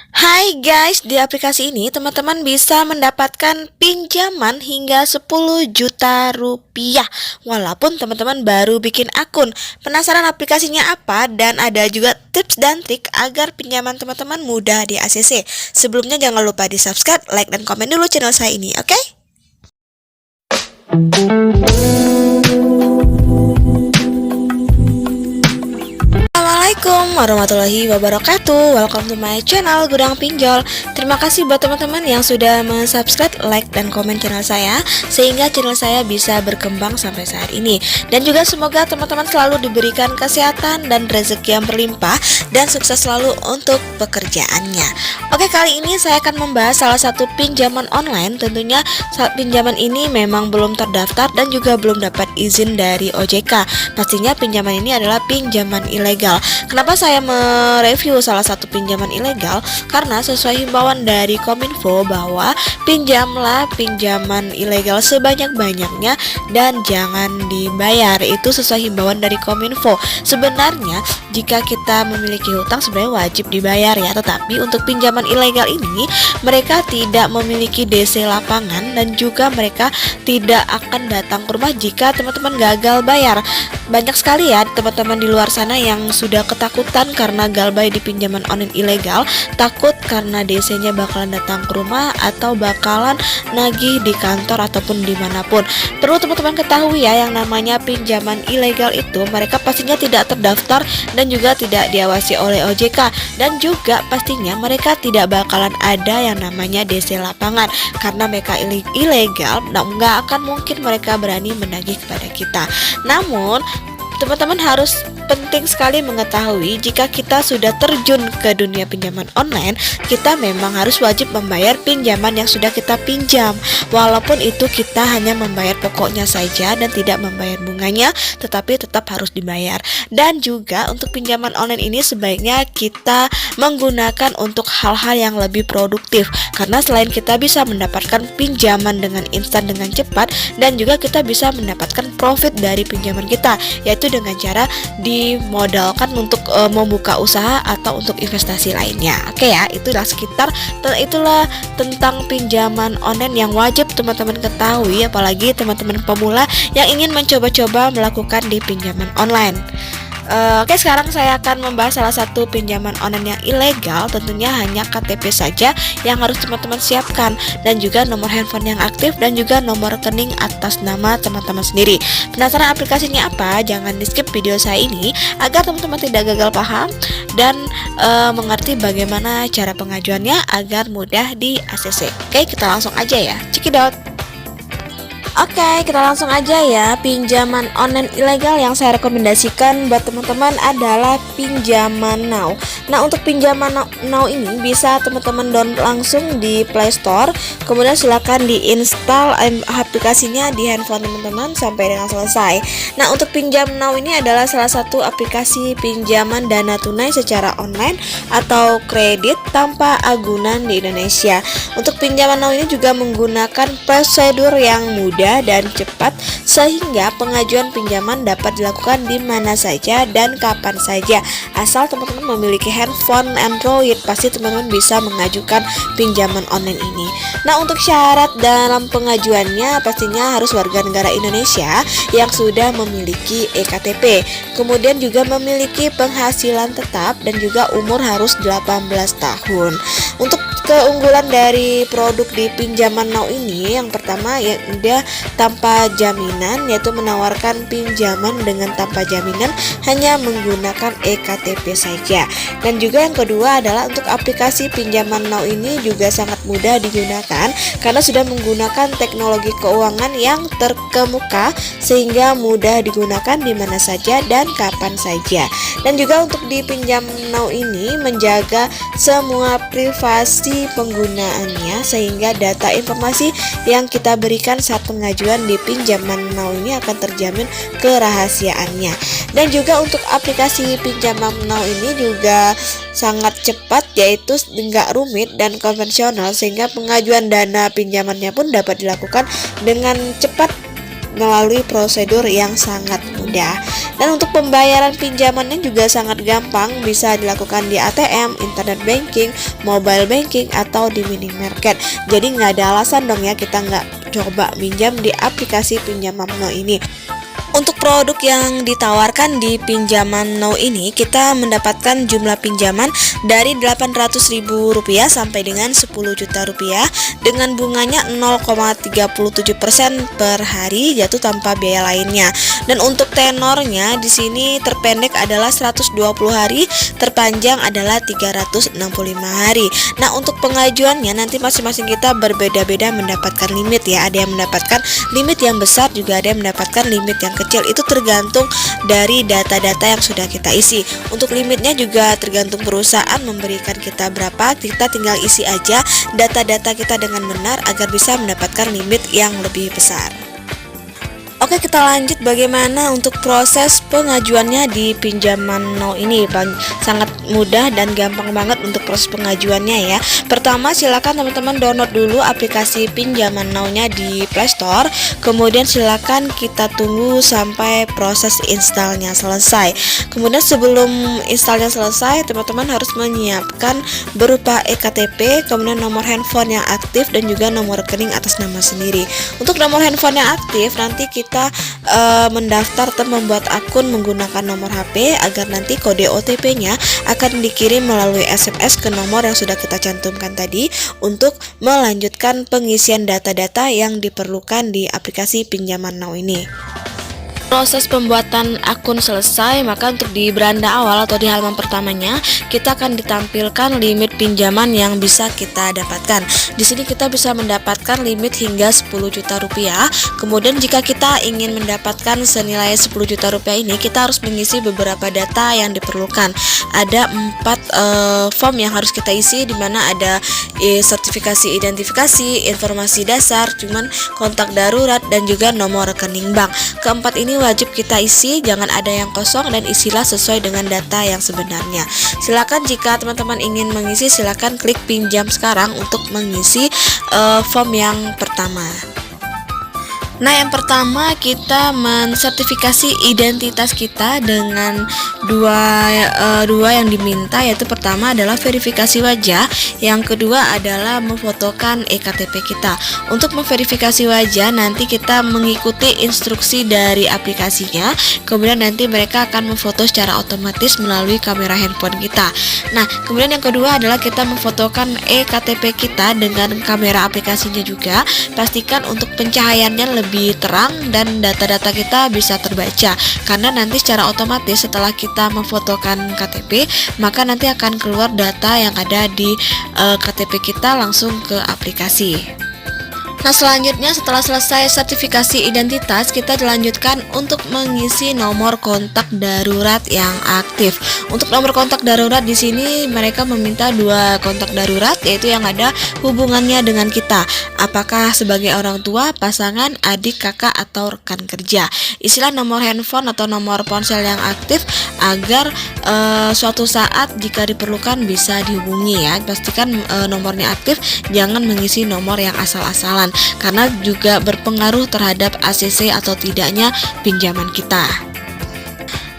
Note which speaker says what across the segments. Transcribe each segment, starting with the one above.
Speaker 1: Hai guys, di aplikasi ini teman-teman bisa mendapatkan pinjaman hingga 10 juta rupiah walaupun teman-teman baru bikin akun. Penasaran aplikasinya apa? Dan ada juga tips dan trik agar pinjaman teman-teman mudah di ACC. Sebelumnya jangan lupa di subscribe, like, dan komen dulu channel saya ini, oke? Assalamualaikum warahmatullahi wabarakatuh. Welcome to my channel Gudang Pinjol. Terima kasih buat teman-teman yang sudah subscribe, like, dan komen channel saya, sehingga channel saya bisa berkembang sampai saat ini. Dan juga semoga teman-teman selalu diberikan kesehatan dan rezeki yang berlimpah, dan sukses selalu untuk pekerjaannya. Oke, kali ini saya akan membahas salah satu pinjaman online. Tentunya pinjaman ini memang belum terdaftar dan juga belum dapat izin dari OJK. Pastinya pinjaman ini adalah pinjaman ilegal. Kenapa saya mereview salah satu pinjaman ilegal? Karena sesuai himbauan dari Kominfo bahwa pinjamlah pinjaman ilegal sebanyak-banyaknya dan jangan dibayar. Itu sesuai himbauan dari Kominfo. Sebenarnya jika kita memiliki hutang sebenarnya wajib dibayar ya, tetapi untuk pinjaman ilegal ini mereka tidak memiliki DC lapangan dan juga mereka tidak akan datang ke rumah jika teman-teman gagal bayar. Banyak sekali ya teman-teman di luar sana yang sudah ketakutan karena gagal bayar di pinjaman online ilegal, takut karena DC-nya bakalan datang ke rumah atau bakalan nagih di kantor ataupun dimanapun. Perlu teman-teman ketahui ya, yang namanya pinjaman ilegal itu mereka pastinya tidak terdaftar dan juga tidak diawasi oleh OJK, dan juga pastinya mereka tidak bakalan ada yang namanya DC lapangan karena mereka ilegal, nggak akan mungkin mereka berani menagih kepada kita. Namun teman-teman harus penting sekali mengetahui jika kita sudah terjun ke dunia pinjaman online, kita memang harus wajib membayar pinjaman yang sudah kita pinjam. Walaupun itu kita hanya membayar pokoknya saja dan tidak membayar bunganya, tetapi tetap harus dibayar. Dan juga untuk pinjaman online ini sebaiknya kita menggunakan untuk hal-hal yang lebih produktif, karena selain kita bisa mendapatkan pinjaman dengan instan dengan cepat, dan juga kita bisa mendapatkan profit dari pinjaman kita, yaitu dengan cara dimodalkan untuk membuka usaha atau untuk investasi lainnya. Oke ya, itulah tentang pinjaman online yang wajib teman-teman ketahui, apalagi teman-teman pemula yang ingin mencoba-coba melakukan di pinjaman online. Oke, sekarang saya akan membahas salah satu pinjaman online yang ilegal. Tentunya hanya KTP saja yang harus teman-teman siapkan, dan juga nomor handphone yang aktif, dan juga nomor rekening atas nama teman-teman sendiri. Penasaran aplikasinya apa? Jangan di skip video saya ini agar teman-teman tidak gagal paham dan mengerti bagaimana cara pengajuannya agar mudah di ACC. Oke, kita langsung aja ya, cekidot. Oke, kita langsung aja ya. Pinjaman online ilegal yang saya rekomendasikan buat teman-teman adalah Pinjaman Now. Nah, untuk Pinjaman Now ini bisa teman-teman download langsung di Play Store. Kemudian silakan diinstal aplikasinya di handphone teman-teman sampai dengan selesai. Nah, untuk Pinjam Now ini adalah salah satu aplikasi pinjaman dana tunai secara online atau kredit tanpa agunan di Indonesia. Untuk Pinjaman Now ini juga menggunakan prosedur yang mudah dan cepat, sehingga pengajuan pinjaman dapat dilakukan di mana saja dan kapan saja. Asal teman-teman memiliki handphone Android, pasti teman-teman bisa mengajukan pinjaman online ini. Nah, untuk syarat dalam pengajuannya pastinya harus warga negara Indonesia yang sudah memiliki eKTP, kemudian juga memiliki penghasilan tetap, dan juga umur harus 18 tahun. Untuk keunggulan dari produk di Pinjaman Now ini, yang pertama ya, dia tanpa jaminan, yaitu menawarkan pinjaman dengan tanpa jaminan hanya menggunakan eKTP saja. Dan juga yang kedua adalah untuk aplikasi Pinjaman Now ini juga sangat mudah digunakan karena sudah menggunakan teknologi keuangan yang terkemuka, sehingga mudah digunakan di mana saja dan kapan saja. Dan juga untuk di Pinjam Now ini menjaga semua privasi penggunaannya, sehingga data informasi yang kita berikan saat pengajuan di Pinjaman Now ini akan terjamin kerahasiaannya. Dan juga untuk aplikasi Pinjaman Now ini juga sangat cepat, yaitu enggak rumit dan konvensional, sehingga pengajuan dana pinjamannya pun dapat dilakukan dengan cepat melalui prosedur yang sangat mudah. Dan untuk pembayaran pinjamannya juga sangat gampang, bisa dilakukan di ATM, internet banking, mobile banking, atau di minimarket. Jadi nggak ada alasan dong ya kita nggak coba pinjam di aplikasi pinjaman Now ini. Untuk produk yang ditawarkan di pinjaman Now ini, kita mendapatkan jumlah pinjaman dari Rp800.000 sampai dengan Rp10 juta dengan bunganya 0,37% per hari, jatuh tanpa biaya lainnya. Dan untuk tenornya di sini terpendek adalah 120 hari, terpanjang adalah 365 hari. Nah, untuk pengajuannya nanti masing-masing kita berbeda-beda mendapatkan limit ya. Ada yang mendapatkan limit yang besar, juga ada yang mendapatkan limit yang kecil. Itu tergantung dari data-data yang sudah kita isi. Untuk limitnya juga tergantung perusahaan memberikan kita berapa, kita tinggal isi aja data-data kita dengan benar agar bisa mendapatkan limit yang lebih besar. Oke, kita lanjut bagaimana untuk proses pengajuannya di pinjaman Now ini. Sangat mudah dan gampang banget untuk proses pengajuannya ya. Pertama, silakan teman-teman download dulu aplikasi pinjaman Now-nya di Play Store. Kemudian silakan kita tunggu sampai proses installnya selesai. Kemudian sebelum installnya selesai, teman-teman harus menyiapkan berupa eKTP, kemudian nomor handphone yang aktif, dan juga nomor rekening atas nama sendiri. Untuk nomor handphone yang aktif, nanti kita mendaftar atau membuat akun menggunakan nomor HP agar nanti kode OTP-nya akan dikirim melalui SMS ke nomor yang sudah kita cantumkan tadi untuk melanjutkan pengisian data-data yang diperlukan di aplikasi pinjaman Now ini. Proses pembuatan akun selesai, maka untuk di beranda awal atau di halaman pertamanya kita akan ditampilkan limit pinjaman yang bisa kita dapatkan. Di sini kita bisa mendapatkan limit hingga Rp10 juta. Kemudian jika kita ingin mendapatkan senilai Rp10 juta ini, kita harus mengisi beberapa data yang diperlukan. Ada 4 form yang harus kita isi, di mana ada sertifikasi identifikasi, informasi dasar, cuman kontak darurat, dan juga nomor rekening bank. Keempat ini wajib kita isi, jangan ada yang kosong, dan isilah sesuai dengan data yang sebenarnya. Silakan jika teman-teman ingin mengisi, silakan klik pinjam sekarang untuk mengisi form yang pertama. Nah, yang pertama kita mensertifikasi identitas kita dengan dua yang diminta, yaitu pertama adalah verifikasi wajah, yang kedua adalah memfotokan eKTP kita. Untuk memverifikasi wajah nanti kita mengikuti instruksi dari aplikasinya, kemudian nanti mereka akan memfoto secara otomatis melalui kamera handphone kita. Nah, kemudian yang kedua adalah kita memfotokan eKTP kita dengan kamera aplikasinya juga. Pastikan untuk pencahayaannya lebih terang dan data-data kita bisa terbaca, karena nanti secara otomatis setelah kita memfotokan KTP, maka nanti akan keluar data yang ada di KTP kita langsung ke aplikasi. Nah, selanjutnya setelah selesai sertifikasi identitas, kita dilanjutkan untuk mengisi nomor kontak darurat yang aktif. Untuk nomor kontak darurat di sini mereka meminta 2 kontak darurat, yaitu yang ada hubungannya dengan kita. Apakah sebagai orang tua, pasangan, adik, kakak, atau rekan kerja. Isilah nomor handphone atau nomor ponsel yang aktif agar suatu saat jika diperlukan bisa dihubungi ya. Pastikan nomornya aktif, jangan mengisi nomor yang asal-asalan, karena juga berpengaruh terhadap ACC atau tidaknya pinjaman kita.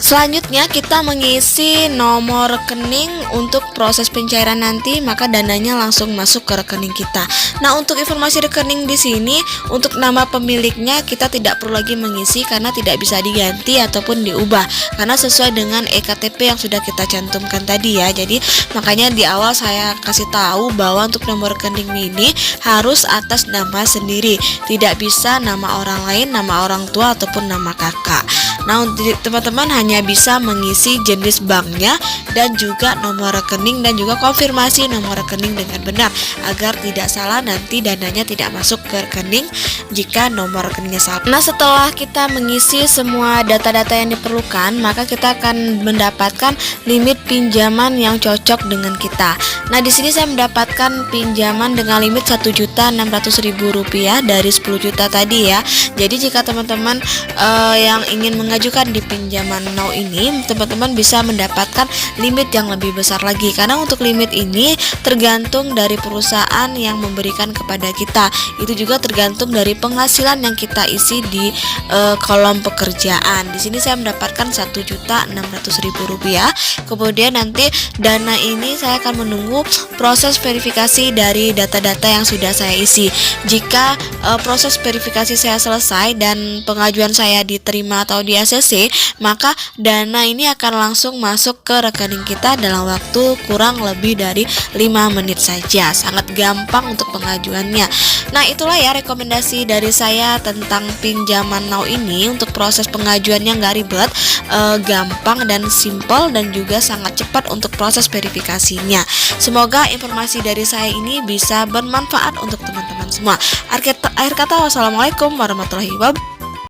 Speaker 1: Selanjutnya kita mengisi nomor rekening untuk proses pencairan nanti, maka dananya langsung masuk ke rekening kita. Nah, untuk informasi rekening di sini untuk nama pemiliknya kita tidak perlu lagi mengisi karena tidak bisa diganti ataupun diubah karena sesuai dengan eKTP yang sudah kita cantumkan tadi ya. Jadi makanya di awal saya kasih tahu bahwa untuk nomor rekening ini harus atas nama sendiri, tidak bisa nama orang lain, nama orang tua ataupun nama kakak. Nah, untuk teman-teman hanya bisa mengisi jenis banknya dan juga nomor rekening dan juga konfirmasi nomor rekening dengan benar agar tidak salah nanti dananya tidak masuk ke rekening jika nomor rekeningnya salah. Nah, setelah kita mengisi semua data-data yang diperlukan, maka kita akan mendapatkan limit pinjaman yang cocok dengan kita. Nah, di sini saya mendapatkan pinjaman dengan limit Rp1.600.000 dari 10 juta tadi ya. Jadi jika teman-teman yang ingin mengajukan di pinjaman Now ini teman-teman bisa mendapatkan limit yang lebih besar lagi, karena untuk limit ini tergantung dari perusahaan yang memberikan kepada kita. Itu juga tergantung dari penghasilan yang kita isi di kolom pekerjaan. Di sini saya mendapatkan Rp1.600.000. Kemudian nanti dana ini saya akan menunggu proses verifikasi dari data-data yang sudah saya isi. Jika proses verifikasi saya selesai dan pengajuan saya diterima atau di ACC, maka dana ini akan langsung masuk ke rekening kita dalam waktu kurang lebih dari 5 menit saja. Sangat gampang untuk pengajuannya. Nah, itulah ya rekomendasi dari saya tentang pinjaman Now ini. Untuk proses pengajuannya nggak ribet, gampang dan simple, dan juga sangat cepat untuk proses verifikasinya. Semoga informasi dari saya ini bisa bermanfaat untuk teman-teman semua. Akhir kata, wassalamualaikum warahmatullahi wabarakatuh.